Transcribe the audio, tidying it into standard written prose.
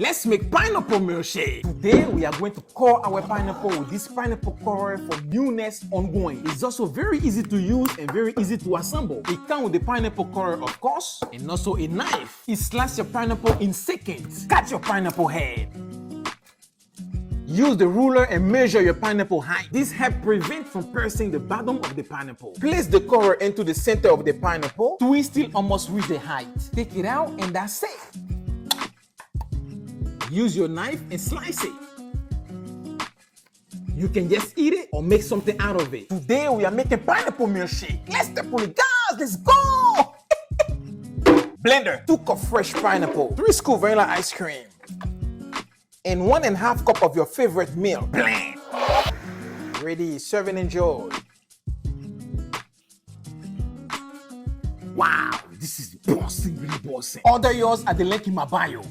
Let's make pineapple milkshake. Today we are going to core our pineapple with this pineapple corer for newness ongoing. It's also very easy to use and very easy to assemble. It comes with the pineapple corer, of course, and also a knife. It slices your pineapple in seconds. Cut your pineapple head. Use the ruler and measure your pineapple height. This helps prevent from piercing the bottom of the pineapple. Place the corer into the center of the pineapple. Twist till almost reach the height. Take it out and that's it. Use your knife and slice it. You can just eat it or make something out of it. Today we are making pineapple milkshake. Let's step on it, guys. Let's go. Blender, 2 cups fresh pineapple, 3 scoops vanilla ice cream, and 1.5 cups of your favorite milk. Blend. Ready, serve and enjoy. Wow, this is bossing, really bossing. Order yours at the link in my bio.